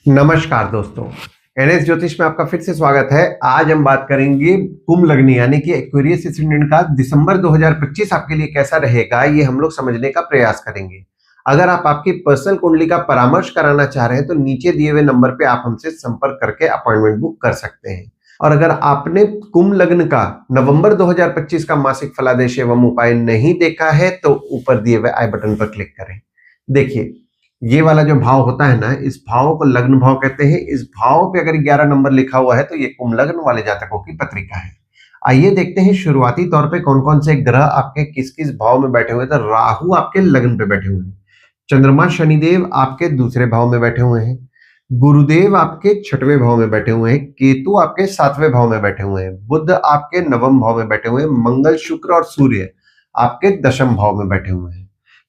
नमस्कार दोस्तों, एनएस ज्योतिष में आपका फिर से स्वागत है। आज हम बात करेंगे कुंभ लग्न यानी कि एक्वेरियस एस्टेंडेंट का दिसंबर 2025 आपके लिए कैसा रहेगा, ये हम लोग समझने का प्रयास करेंगे। अगर आप आपकी पर्सनल कुंडली का परामर्श कराना चाह रहे हैं तो नीचे दिए हुए नंबर पे आप हमसे संपर्क करके अपॉइंटमेंट बुक कर सकते हैं। और अगर आपने कुंभ लग्न का नवंबर 2025 का मासिक फलादेश एवं उपाय नहीं देखा है तो ऊपर दिए हुए आई बटन पर क्लिक करें। देखिए, ये वाला जो भाव होता है ना, इस भाव को लग्न भाव कहते हैं। इस भाव पे अगर 11 नंबर लिखा हुआ है तो ये कुंभ लग्न वाले जातकों की पत्रिका है। आइए देखते हैं शुरुआती तौर पे कौन कौन से ग्रह आपके किस किस भाव में बैठे हुए हैं। तो राहु आपके लग्न पे बैठे हुए हैं, चंद्रमा शनिदेव आपके दूसरे भाव में बैठे हुए हैं, गुरुदेव आपके छठवें भाव में बैठे हुए हैं, केतु आपके सातवें भाव में बैठे हुए हैं, बुध आपके नवम भाव में बैठे हुए हैं, मंगल शुक्र और सूर्य आपके दशम भाव में बैठे हुए हैं।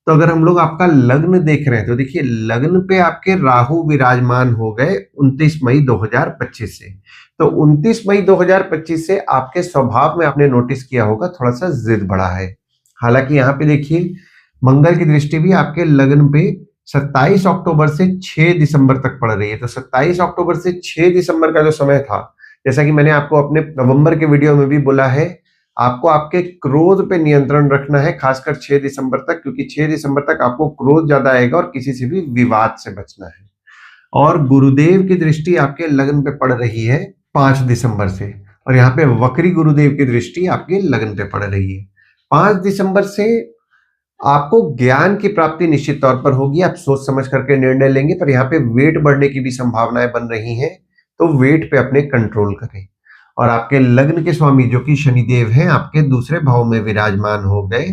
तो अगर हम लोग आपका लग्न देख रहे हैं तो देखिए, लग्न पे आपके राहु विराजमान हो गए 29 मई 2025 से। तो 29 मई 2025 से आपके स्वभाव में आपने नोटिस किया होगा थोड़ा सा जिद बढ़ा है। हालांकि यहाँ पे देखिए, मंगल की दृष्टि भी आपके लग्न पे 27 अक्टूबर से 6 दिसंबर तक पड़ रही है। तो 27 अक्टूबर से 6 दिसंबर का जो समय था, जैसा कि मैंने आपको अपने नवंबर के वीडियो में भी बोला है, आपको आपके क्रोध पे नियंत्रण रखना है, खासकर 6 दिसंबर तक, क्योंकि 6 दिसंबर तक आपको क्रोध ज्यादा आएगा और किसी से भी विवाद से बचना है। और गुरुदेव की दृष्टि आपके लग्न पे पड़ रही है 5 दिसंबर से, और यहाँ पे वक्री गुरुदेव की दृष्टि आपके लग्न पे पड़ रही है। 5 दिसंबर से आपको ज्ञान की प्राप्ति निश्चित तौर पर होगी। आप सोच समझ करके निर्णय लेंगे, पर यहाँ पे वेट बढ़ने की भी संभावनाएं बन रही हैं, तो वेट पे अपने कंट्रोल करें। और आपके लग्न के स्वामी जो कि शनिदेव हैं, आपके दूसरे भाव में विराजमान हो गए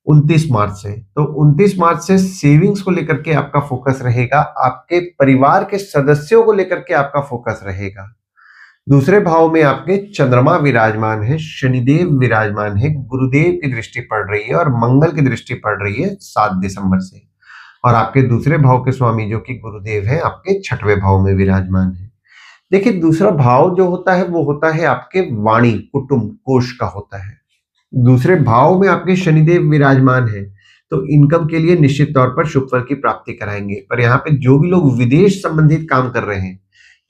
29 मार्च से। तो 29 मार्च से सेविंग्स को लेकर के आपका फोकस रहेगा, आपके परिवार के सदस्यों को लेकर के आपका फोकस रहेगा। दूसरे भाव में आपके चंद्रमा विराजमान है, शनिदेव विराजमान है, गुरुदेव की दृष्टि पड़ रही है और मंगल की दृष्टि पड़ रही है 7 दिसंबर से। और आपके दूसरे भाव के स्वामी जो कि गुरुदेव हैं, आपके छठवें भाव में विराजमान है। देखिए, दूसरा भाव जो होता है वो होता है आपके वाणी कुटुंब कोष का होता है। दूसरे भाव में आपके शनिदेव विराजमान है, तो इनकम के लिए निश्चित तौर पर शुभ फल की प्राप्ति कराएंगे। पर यहाँ पे जो भी लोग विदेश संबंधित काम कर रहे हैं,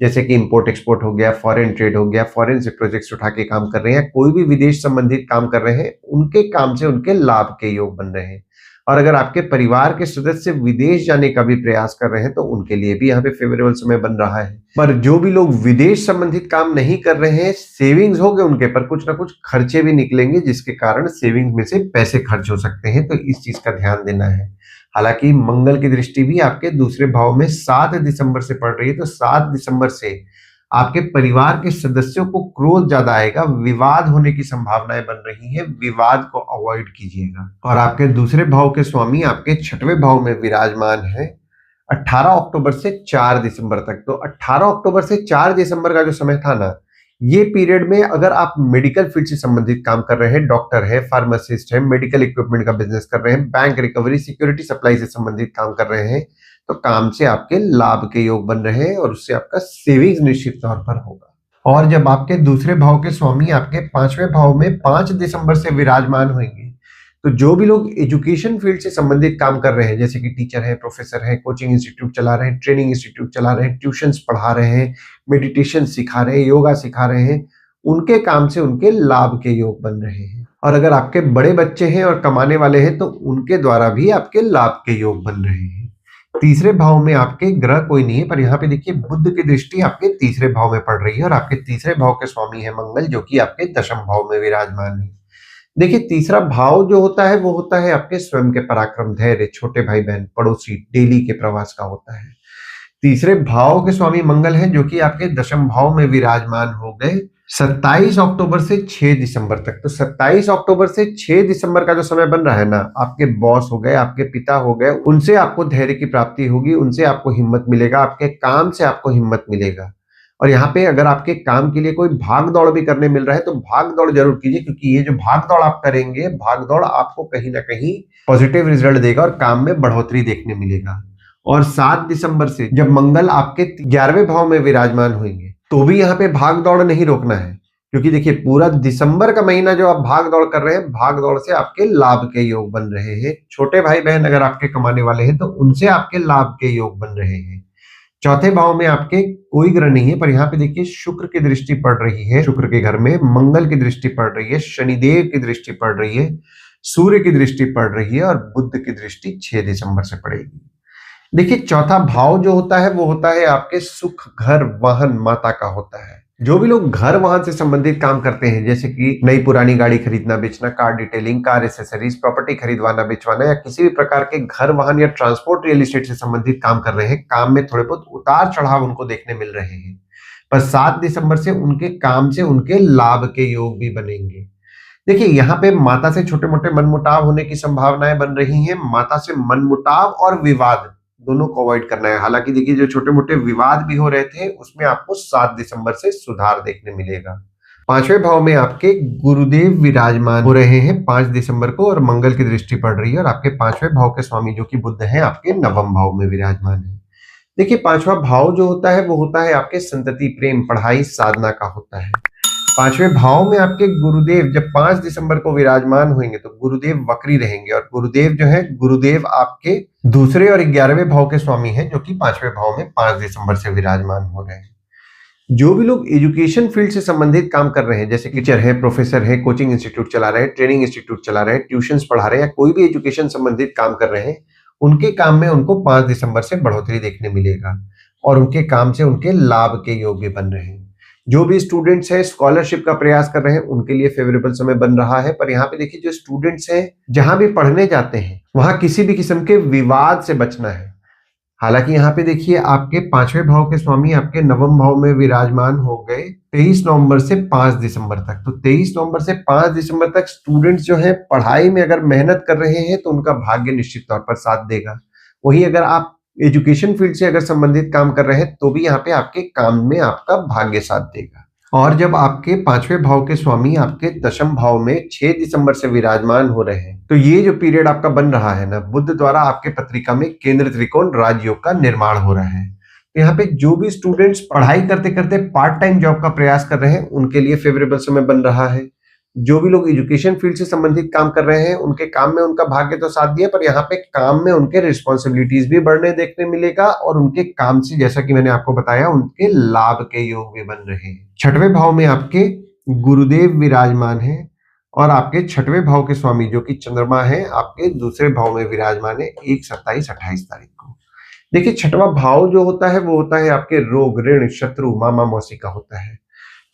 जैसे कि इंपोर्ट एक्सपोर्ट हो गया, फॉरेन ट्रेड हो गया, फॉरेन से प्रोजेक्ट्स उठा के काम कर रहे हैं, कोई भी विदेश संबंधित काम कर रहे हैं, उनके काम से उनके लाभ के योग बन रहे हैं। और अगर आपके परिवार के सदस्य विदेश जाने का भी प्रयास कर रहे हैं तो उनके लिए भी यहाँ पे फेवरेबल समय बन रहा है। पर जो भी लोग विदेश संबंधित काम नहीं कर रहे हैं, सेविंग्स हो गए उनके, पर कुछ ना कुछ खर्चे भी निकलेंगे जिसके कारण सेविंग्स में से पैसे खर्च हो सकते हैं, तो इस चीज का ध्यान देना है। हालांकि मंगल की दृष्टि भी आपके दूसरे भाव में 7 दिसंबर से पड़ रही है, तो 7 दिसंबर से आपके परिवार के सदस्यों को क्रोध ज्यादा आएगा, विवाद होने की संभावनाएं बन रही हैं, विवाद को अवॉइड कीजिएगा। और आपके दूसरे भाव के स्वामी आपके छठवें भाव में विराजमान है 18 अक्टूबर से 4 दिसंबर तक। तो 18 अक्टूबर से 4 दिसंबर का जो समय था ना, ये पीरियड में अगर आप मेडिकल फील्ड से संबंधित काम कर रहे हैं, डॉक्टर है, फार्मासिस्ट है, मेडिकल इक्विपमेंट का बिजनेस कर रहे हैं, बैंक रिकवरी सिक्योरिटी सप्लाई से संबंधित काम कर रहे हैं, तो काम से आपके लाभ के योग बन रहे हैं और उससे आपका सेविंग्स निश्चित तौर पर होगा। और जब आपके दूसरे भाव के स्वामी आपके 5वें भाव में 5 दिसंबर से विराजमान होंगे, तो जो भी लोग एजुकेशन फील्ड से संबंधित काम कर रहे हैं, जैसे कि टीचर है, प्रोफेसर है, कोचिंग इंस्टीट्यूट चला रहे हैं, ट्रेनिंग इंस्टीट्यूट चला रहे हैं, ट्यूशंस पढ़ा रहे हैं, मेडिटेशन सिखा रहे हैं, योगा सिखा रहे हैं, उनके काम से उनके लाभ के योग बन रहे हैं। और अगर आपके बड़े बच्चे हैं और कमाने वाले हैं तो उनके द्वारा भी आपके लाभ के योग बन रहे हैं। तीसरे भाव में आपके ग्रह कोई नहीं है, पर यहाँ पे देखिए बुध की दृष्टि आपके तीसरे भाव में पड़ रही है और आपके तीसरे भाव के स्वामी है मंगल, जो कि आपके दशम भाव में विराजमान है। देखिए, तीसरा भाव जो होता है वो होता है आपके स्वयं के पराक्रम, धैर्य, छोटे भाई बहन, पड़ोसी, डेली के प्रवास का होता है। तीसरे भाव के स्वामी मंगल हैं, जो कि आपके दशम भाव में विराजमान हो गए 27 अक्टूबर से 6 दिसंबर तक। तो 27 अक्टूबर से 6 दिसंबर का जो समय बन रहा है ना, आपके बॉस हो गए, आपके पिता हो गए, उनसे आपको धैर्य की प्राप्ति होगी, उनसे आपको हिम्मत मिलेगा, आपके काम से आपको हिम्मत मिलेगा। और यहाँ पे अगर आपके काम के लिए कोई भाग दौड़ भी करने मिल रहा है तो भाग दौड़ जरूर कीजिए, क्योंकि ये जो भाग दौड़ आप करेंगे, भाग दौड़ आपको कहीं ना कहीं पॉजिटिव रिजल्ट देगा और काम में बढ़ोतरी देखने मिलेगा। और 7 दिसंबर से जब मंगल आपके 11वें भाव में विराजमान होंगे, तो भी यहाँ पे भाग दौड़ नहीं रोकना है, क्योंकि देखिए पूरा दिसंबर का महीना जो आप भाग दौड़ कर रहे हैं, भाग दौड़ से आपके लाभ के योग बन रहे हैं। छोटे भाई बहन अगर आपके कमाने वाले हैं तो उनसे आपके लाभ के योग बन रहे हैं। चौथे भाव में आपके कोई ग्रह नहीं है, पर यहाँ पे देखिए शुक्र की दृष्टि पड़ रही है, शुक्र के घर में मंगल की दृष्टि पड़ रही है, शनिदेव की दृष्टि पड़ रही है, सूर्य की दृष्टि पड़ रही है और बुध की दृष्टि 6 दिसंबर से पड़ेगी। देखिए चौथा भाव जो होता है वो होता है आपके सुख, घर, वाहन, माता का होता है। जो भी लोग घर वाहन से संबंधित काम करते हैं, जैसे कि नई पुरानी गाड़ी खरीदना बेचना, car detailing, car accessories, property खरीदवाना बेचवाना, या किसी भी प्रकार के घर वाहन या ट्रांसपोर्ट रियल एस्टेट से संबंधित काम कर रहे हैं, काम में थोड़े बहुत उतार चढ़ाव उनको देखने मिल रहे हैं, पर 7 दिसंबर से उनके काम से उनके लाभ के योग भी बनेंगे। देखिए यहाँ पे माता से छोटे मोटे मनमुटाव होने की संभावनाएं बन रही हैं। माता से मनमुटाव और विवाद दोनों को अवॉइड करना है। हालांकि देखिए जो छोटे मोटे विवाद भी हो रहे थे उसमें आपको 7 दिसंबर से सुधार देखने मिलेगा। 5वें भाव में आपके गुरुदेव विराजमान हो रहे हैं 5 दिसंबर को और मंगल की दृष्टि पड़ रही है, और आपके 5वें भाव के स्वामी जो कि बुध हैं आपके 9वें भाव में विराजमान है। देखिए 5वां भाव जो होता है वो होता है आपके संतति, प्रेम, पढ़ाई, साधना का होता है। 5वें भाव में आपके गुरुदेव जब 5 दिसंबर को विराजमान होंगे तो गुरुदेव वक्री रहेंगे, और गुरुदेव जो है गुरुदेव आपके दूसरे और 11वें भाव के स्वामी हैं जो कि 5वें भाव में 5 दिसंबर से विराजमान हो रहे हैं। जो भी लोग एजुकेशन फील्ड से संबंधित काम कर रहे हैं, जैसे टीचर है, प्रोफेसर है, कोचिंग इंस्टीट्यूट चला रहे हैं, ट्रेनिंग इंस्टीट्यूट चला रहे हैं, ट्यूशंस पढ़ा रहे हैं, या कोई भी एजुकेशन संबंधित काम कर रहे हैं, उनके काम में उनको 5 दिसंबर से बढ़ोतरी देखने मिलेगा और उनके काम से उनके लाभ के योग भी बन रहे हैं। जो भी स्टूडेंट्स हैं स्कॉलरशिप का प्रयास कर रहे हैं उनके लिए फेवरेबल समय बन रहा है। पर यहाँ पे देखिए जो स्टूडेंट्स हैं जहां भी पढ़ने जाते हैं वहां किसी भी किस्म के विवाद से बचना है। हालांकि यहाँ पे देखिए आपके 5वें भाव के स्वामी आपके 9वें भाव में विराजमान हो गए 23 नवंबर से 5 दिसंबर तक। तो 23 नवंबर से 5 दिसंबर तक स्टूडेंट्स जो है पढ़ाई में अगर मेहनत कर रहे हैं तो उनका भाग्य निश्चित तौर पर साथ देगा। वहीं अगर आप एजुकेशन फील्ड से अगर संबंधित काम कर रहे हैं तो भी यहाँ पे आपके काम में आपका भाग्य साथ देगा। और जब आपके 5वें भाव के स्वामी आपके 10वें भाव में 6 दिसंबर से विराजमान हो रहे हैं तो ये जो पीरियड आपका बन रहा है ना, बुध द्वारा आपके पत्रिका में केंद्र त्रिकोण राजयोग का निर्माण हो रहा है। तो यहाँ पे जो भी स्टूडेंट्स पढ़ाई करते करते पार्ट टाइम जॉब का प्रयास कर रहे हैं उनके लिए फेवरेबल समय बन रहा है। जो भी लोग एजुकेशन फील्ड से संबंधित काम कर रहे हैं उनके काम में उनका भाग्य तो साथ दिया, पर यहाँ पे काम में उनके रिस्पॉन्सिबिलिटीज भी बढ़ने देखने मिलेगा और उनके काम से जैसा कि मैंने आपको बताया उनके लाभ के योग भी बन रहे हैं। 6वें भाव में आपके गुरुदेव विराजमान है और आपके 6वें भाव के स्वामी जो कि चंद्रमा है आपके दूसरे भाव में विराजमान है 1, 27, 28 तारीख को। देखिए 6वां भाव जो होता है वो होता है आपके रोग, ऋण, शत्रु, मामा मौसी का होता है।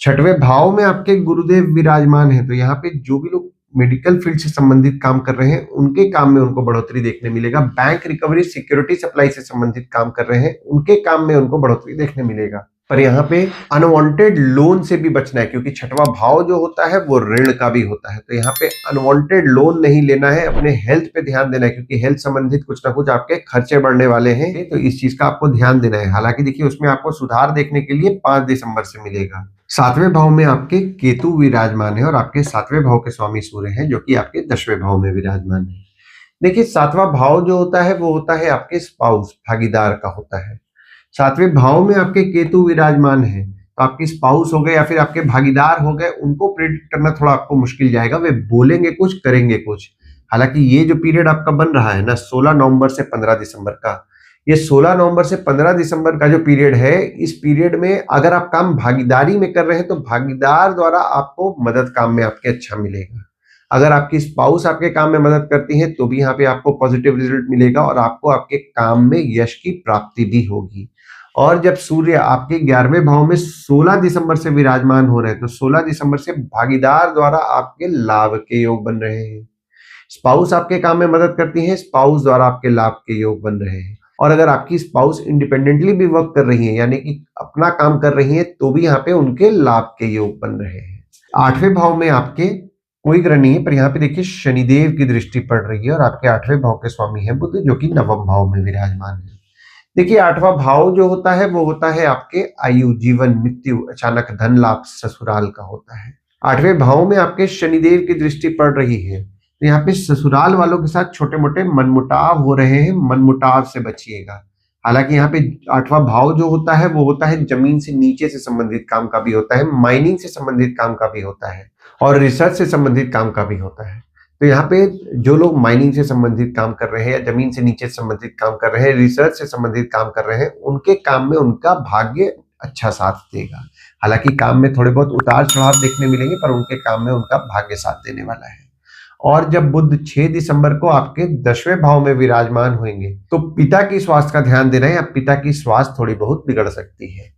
6वें भाव में आपके गुरुदेव विराजमान है तो यहाँ पे जो भी लोग मेडिकल फील्ड से संबंधित काम कर रहे हैं उनके काम में उनको बढ़ोतरी देखने मिलेगा। बैंक रिकवरी, सिक्योरिटी सप्लाई से संबंधित काम कर रहे हैं उनके काम में उनको बढ़ोतरी देखने मिलेगा। पर यहाँ पे अनवांटेड लोन से भी बचना है क्योंकि 6वां भाव जो होता है वो ऋण का भी होता है। तो यहाँ पे अनवांटेड लोन नहीं लेना है, अपने हेल्थ पे ध्यान देना है क्योंकि हेल्थ संबंधित कुछ ना कुछ आपके खर्चे बढ़ने वाले हैं, तो इस चीज का आपको ध्यान देना है। हालांकि देखिए उसमें आपको सुधार देखने के लिए 5 दिसंबर से मिलेगा। 7वें भाव में आपके केतु विराजमान है और आपके 7वें भाव के स्वामी सूर्य हैं जो कि आपके 10वें भाव में विराजमान है। देखिए 7वां भाव जो होता है वो होता है आपके स्पाउस, भागीदार का होता है। 7वें भाव में आपके केतु विराजमान है तो आपके स्पाउस हो गए या फिर आपके भागीदार हो गए, उनको प्रेडिक्ट करना थोड़ा आपको मुश्किल जाएगा। वे बोलेंगे कुछ, करेंगे कुछ। हालांकि ये जो पीरियड आपका बन रहा है ना 16 नवंबर से 15 दिसंबर का, ये 16 नवंबर से 15 दिसंबर का जो पीरियड है, इस पीरियड में अगर आप काम भागीदारी में कर रहे हैं तो भागीदार द्वारा आपको मदद काम में आपके अच्छा मिलेगा। अगर आपकी स्पाउस आपके काम में मदद करती है तो भी यहाँ पे आपको पॉजिटिव रिजल्ट मिलेगा और आपको आपके काम में यश की प्राप्ति भी होगी। और जब सूर्य आपके 11वें भाव में 16 दिसंबर से विराजमान हो रहे हैं तो 16 दिसंबर से भागीदार द्वारा आपके लाभ के योग बन रहे हैं। स्पाउस आपके काम में मदद करती है, स्पाउस द्वारा आपके लाभ के योग बन रहे हैं। और अगर आपकी स्पाउस इंडिपेंडेंटली भी वर्क कर रही है यानी कि अपना काम कर रही है तो भी यहाँ पे उनके लाभ के योग बन रहे हैं। 8वें भाव में आपके कोई ग्रह नहीं है, पर यहाँ पे देखिए शनिदेव की दृष्टि पड़ रही है और आपके 8वें भाव के स्वामी है बुध जो कि 9वें भाव में विराजमान है। देखिए 8वां भाव जो होता है वो होता है आपके आयु, जीवन, मृत्यु, अचानक धन लाभ, ससुराल का होता है। 8वें भाव में आपके शनिदेव की दृष्टि पड़ रही है तो यहाँ पे ससुराल वालों के साथ छोटे मोटे मनमुटाव हो रहे हैं, मनमुटाव से बचिएगा। हालांकि यहाँ पे 8वां भाव जो होता है वो होता है जमीन से नीचे से संबंधित काम का भी होता है, माइनिंग से संबंधित काम का भी होता है और रिसर्च से संबंधित काम का भी होता है। तो यहाँ पे जो लोग माइनिंग से संबंधित काम कर रहे हैं या जमीन से नीचे संबंधित काम कर रहे हैं, रिसर्च से संबंधित काम कर रहे हैं, उनके काम में उनका भाग्य अच्छा साथ देगा। हालांकि काम में थोड़े बहुत उतार चढ़ाव देखने मिलेंगे, पर उनके काम में उनका भाग्य साथ देने वाला है। और जब बुध 6 दिसंबर को आपके 10वें भाव में विराजमान होंगे तो पिता की स्वास्थ्य का ध्यान देना है, या पिता की स्वास्थ्य थोड़ी बहुत बिगड़ सकती है।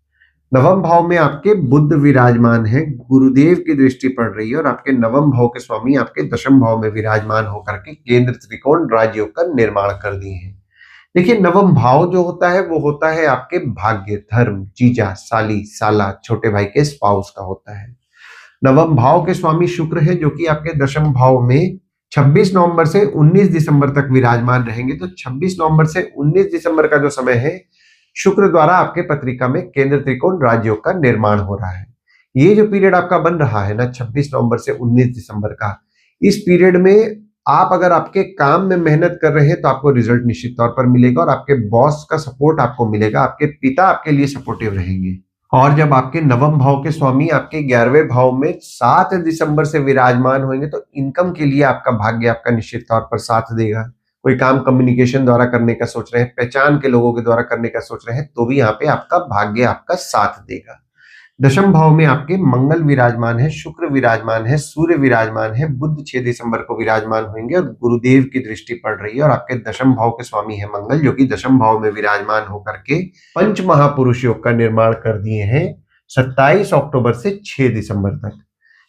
नवम भाव में आपके बुध विराजमान है, गुरुदेव की दृष्टि पड़ रही है और आपके नवम भाव के स्वामी आपके दशम भाव में विराजमान होकर के केंद्र त्रिकोण राजयोग का निर्माण कर दिए हैं। देखिए, नवम भाव जो होता है वो होता है आपके भाग्य, धर्म, जीजा, साली, साला, छोटे भाई के स्पाउस का होता है। नवम भाव के स्वामी शुक्र है, जो कि आपके दशम भाव में 26 नवंबर से 19 दिसंबर तक विराजमान रहेंगे। तो 26 नवंबर से 19 दिसंबर का जो समय है, शुक्र द्वारा आपके पत्रिका में केंद्र त्रिकोण राजयोग का निर्माण हो रहा है। ये जो पीरियड आपका बन रहा है ना, 26 नवंबर से 19 दिसंबर का, इस पीरियड में आप अगर आपके काम में मेहनत कर रहे हैं तो आपको रिजल्ट निश्चित तौर पर मिलेगा और आपके बॉस का सपोर्ट आपको मिलेगा, आपके पिता आपके लिए सपोर्टिव रहेंगे। और जब आपके नवम भाव के स्वामी आपके 11वें भाव में 7 दिसंबर से विराजमान होंगे तो इनकम के लिए आपका भाग्य आपका निश्चित तौर पर साथ देगा। कोई काम कम्युनिकेशन द्वारा करने का सोच रहे हैं, पहचान के लोगों के द्वारा करने का सोच रहे हैं, तो भी यहाँ पे आपका भाग्य आपका साथ देगा। दशम भाव में आपके मंगल विराजमान है, शुक्र विराजमान है, सूर्य विराजमान है, बुध 6 दिसंबर को विराजमान होंगे और गुरुदेव की दृष्टि पड़ रही है और आपके दशम भाव के स्वामी है मंगल, जो कि दशम भाव में विराजमान होकर के पंच महापुरुष योग का निर्माण कर दिए हैं 27 अक्टूबर से 6 दिसंबर तक।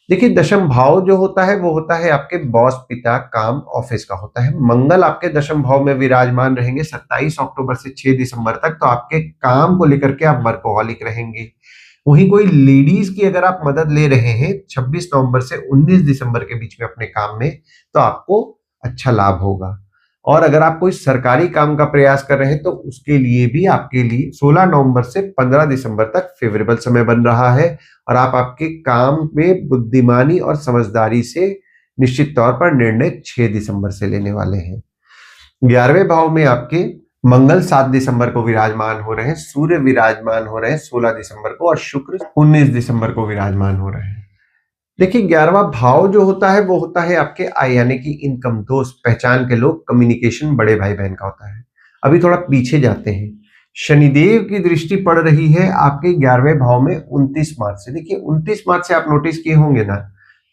देखिए, दशम भाव जो होता है वो होता है आपके बॉस, पिता, काम, ऑफिस का होता है। मंगल आपके दशम भाव में विराजमान रहेंगे 27 अक्टूबर से 6 दिसंबर तक, तो आपके काम को लेकर के आप वर्कोहॉलिक रहेंगे। वहीं कोई लेडीज की अगर आप मदद ले रहे हैं 26 नवंबर से 19 दिसंबर के बीच में अपने काम में, तो आपको अच्छा लाभ होगा। और अगर आप कोई सरकारी काम का प्रयास कर रहे हैं तो उसके लिए भी आपके लिए 16 नवंबर से 15 दिसंबर तक फेवरेबल समय बन रहा है और आप आपके काम में बुद्धिमानी और समझदारी से निश्चित तौर पर निर्णय 6 दिसंबर से लेने वाले हैं। 11वें भाव में आपके मंगल 7 दिसंबर को विराजमान हो रहे हैं, सूर्य विराजमान हो रहे हैं 16 दिसंबर को और शुक्र 19 दिसंबर को विराजमान हो रहे हैं। देखिए, 11वां भाव जो होता है वो होता है आपके आय, यानी कि इनकम, दोस्त, पहचान के लोग, कम्युनिकेशन, बड़े भाई बहन का होता है। अभी थोड़ा पीछे जाते हैं। शनिदेव की दृष्टि पड़ रही है आपके 11वें भाव में 29 मार्च से। देखिए, 29 मार्च से आप नोटिस किए होंगे ना,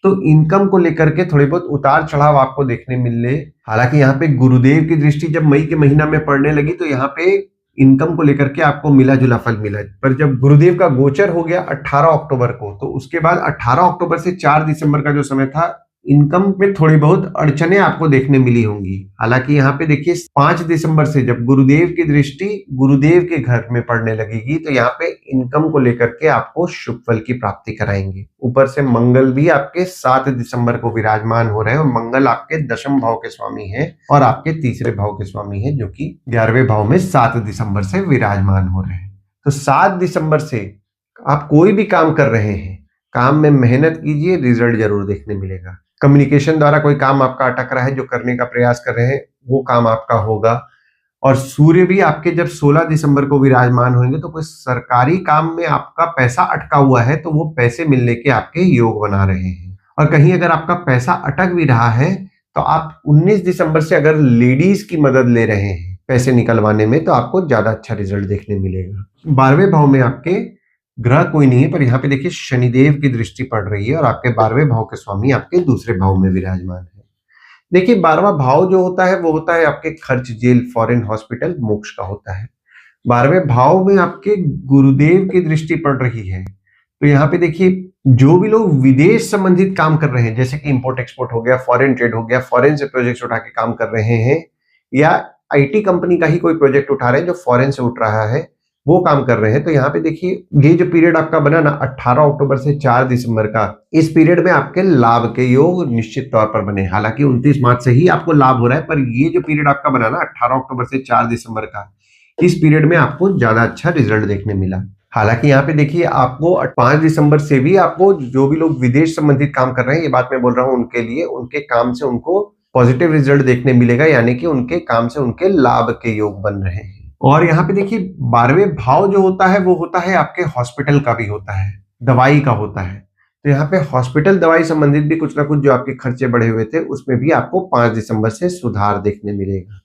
तो इनकम को लेकर के थोड़े बहुत उतार चढ़ाव आपको देखने मिले। हालांकि यहाँ पे गुरुदेव की दृष्टि जब मई के महीना में पड़ने लगी तो यहाँ पे इनकम को लेकर के आपको मिला जुला फल मिला, पर जब गुरुदेव का गोचर हो गया 18 अक्टूबर को, तो उसके बाद 18 अक्टूबर से 4 दिसंबर का जो समय था, इनकम में थोड़ी बहुत अड़चने आपको देखने मिली होंगी। हालांकि यहाँ पे देखिए 5 दिसंबर से जब गुरुदेव की दृष्टि गुरुदेव के घर में पड़ने लगेगी तो यहाँ पे इनकम को लेकर के आपको शुभ फल की प्राप्ति कराएंगे। ऊपर से मंगल भी आपके 7 दिसंबर को विराजमान हो रहे हैं और मंगल आपके दशम भाव के स्वामी है और आपके तीसरे भाव के स्वामी है, जो कि 11वें भाव में 7 दिसंबर से विराजमान हो रहे हैं। तो 7 दिसंबर से आप कोई भी काम कर रहे हैं, काम में मेहनत कीजिए, रिजल्ट जरूर देखने मिलेगा। कम्युनिकेशन द्वारा कोई काम आपका अटक रहा है, जो करने का प्रयास कर रहे हैं, वो काम आपका होगा। और सूर्य भी आपके जब 16 दिसंबर को विराजमान होंगे तो कोई सरकारी काम में आपका पैसा अटका हुआ है तो वो पैसे मिलने के आपके योग बना रहे हैं। और कहीं अगर आपका पैसा अटक भी रहा है तो आप 19 दिसंबर से अगर लेडीज की मदद ले रहे हैं पैसे निकलवाने में, तो आपको ज्यादा अच्छा रिजल्ट देखने मिलेगा। 12वें भाव में आपके ग्रह कोई नहीं है, पर यहाँ पे देखिए शनिदेव की दृष्टि पड़ रही है और आपके 12वें भाव के स्वामी आपके दूसरे भाव में विराजमान है। देखिए, 12वां भाव जो होता है वो होता है आपके खर्च, जेल, फॉरेन, हॉस्पिटल, मोक्ष का होता है। 12वें भाव में आपके गुरुदेव की दृष्टि पड़ रही है, तो यहाँ पे देखिए जो भी लोग विदेश संबंधित काम कर रहे हैं, जैसे कि इंपोर्ट एक्सपोर्ट हो गया, फॉरेन ट्रेड हो गया, फॉरेन से प्रोजेक्ट उठा के काम कर रहे हैं, या IT कंपनी का ही कोई प्रोजेक्ट उठा रहे हैं जो फॉरेन से उठ रहा है, वो काम कर रहे हैं, तो यहाँ पे देखिए ये जो पीरियड आपका बना ना 18 अक्टूबर से 4 दिसंबर का, इस पीरियड में आपके लाभ के योग निश्चित तौर पर बने। हालांकि 29 मार्च से ही आपको लाभ हो रहा है, पर ये जो पीरियड आपका बना ना 18 अक्टूबर से 4 दिसंबर का, इस पीरियड में आपको ज्यादा अच्छा रिजल्ट देखने मिला। हालांकि यहाँ पे देखिए आपको 5 दिसंबर से भी आपको जो भी लोग विदेश संबंधित काम कर रहे हैं, ये बात मैं बोल रहा हूँ उनके लिए, उनके काम से उनको पॉजिटिव रिजल्ट देखने मिलेगा, यानी कि उनके काम से उनके लाभ के योग बन रहे हैं। और यहाँ पे देखिए 12वें भाव जो होता है वो होता है आपके हॉस्पिटल का भी होता है, दवाई का होता है। तो यहाँ पे हॉस्पिटल दवाई संबंधित भी कुछ ना कुछ जो आपके खर्चे बढ़े हुए थे उसमें भी आपको 5 दिसंबर से सुधार देखने मिलेगा।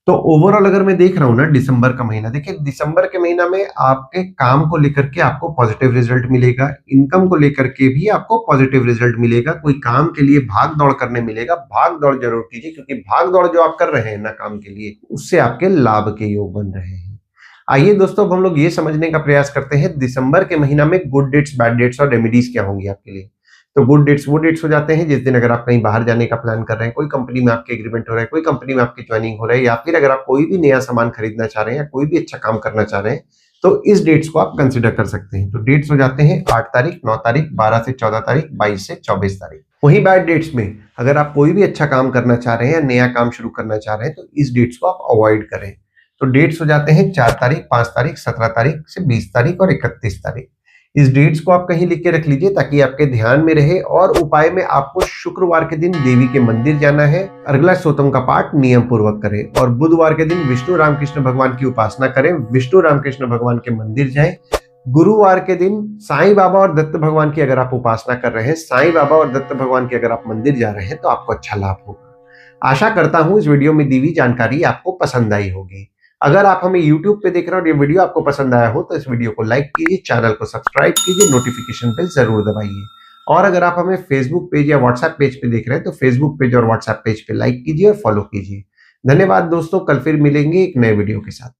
तो ओवरऑल अगर मैं देख रहा हूँ ना दिसंबर का महीना, देखिए दिसंबर के महीना में आपके काम को लेकर के आपको पॉजिटिव रिजल्ट मिलेगा, इनकम को लेकर के भी आपको पॉजिटिव रिजल्ट मिलेगा, कोई काम के लिए भाग दौड़ करने मिलेगा, भाग दौड़ जरूर कीजिए क्योंकि भाग दौड़ जो आप कर रहे हैं ना काम के लिए उससे आपके लाभ के योग बन रहे हैं। आइए दोस्तों अब हम लोग ये समझने का प्रयास करते हैं दिसंबर के महीना में गुड डेट्स, बैड डेट्स और रेमेडीज क्या होंगी आपके लिए। तो गुड डेट्स वो डेट्स हो जाते हैं जिस दिन अगर आप कहीं बाहर जाने का प्लान कर रहे हैं, कोई कंपनी में आपके एग्रीमेंट हो रहा है, कोई कंपनी में आपकी ज्वाइनिंग हो रहा है, या फिर अगर आप कोई भी नया सामान खरीदना चाह रहे हैं या कोई भी अच्छा काम करना चाह रहे हैं तो इस डेट्स को आप कंसिडर कर सकते हैं। तो डेट्स हो जाते हैं 8 तारीख, 9 तारीख, 12 से 14 तारीख, 22 से 24 तारीख। वहीं बैड डेट्स में अगर आप कोई भी अच्छा काम करना चाह रहे हैं या नया काम शुरू करना चाह रहे हैं तो इस डेट्स को आप अवॉइड करें। तो डेट्स हो जाते हैं 4 तारीख, 5 तारीख, 17 तारीख से 20 तारीख और 31 तारीख। इस डेट्स को आप कहीं लिख के रख लीजिए ताकि आपके ध्यान में रहे। और उपाय में आपको शुक्रवार के दिन देवी के मंदिर जाना है, अर्गला स्तोत्रम का पाठ नियम पूर्वक करें, और बुधवार के दिन विष्णु रामकृष्ण भगवान की उपासना करें, विष्णु रामकृष्ण भगवान के मंदिर जाएं। गुरुवार के दिन साईं बाबा और दत्त भगवान की अगर आप उपासना कर रहे हैं, साईं बाबा और दत्त भगवान के अगर आप मंदिर जा रहे हैं तो आपको अच्छा लाभ होगा। आशा करता हूं इस वीडियो में दी हुई जानकारी आपको पसंद आई होगी। अगर आप हमें YouTube पे देख रहे हो और ये वीडियो आपको पसंद आया हो तो इस वीडियो को लाइक कीजिए, चैनल को सब्सक्राइब कीजिए, नोटिफिकेशन बेल जरूर दबाइए। और अगर आप हमें Facebook पेज या WhatsApp पेज पे देख रहे हैं तो Facebook पेज और WhatsApp पेज पे लाइक कीजिए और फॉलो कीजिए। धन्यवाद दोस्तों, कल फिर मिलेंगे एक नए वीडियो के साथ।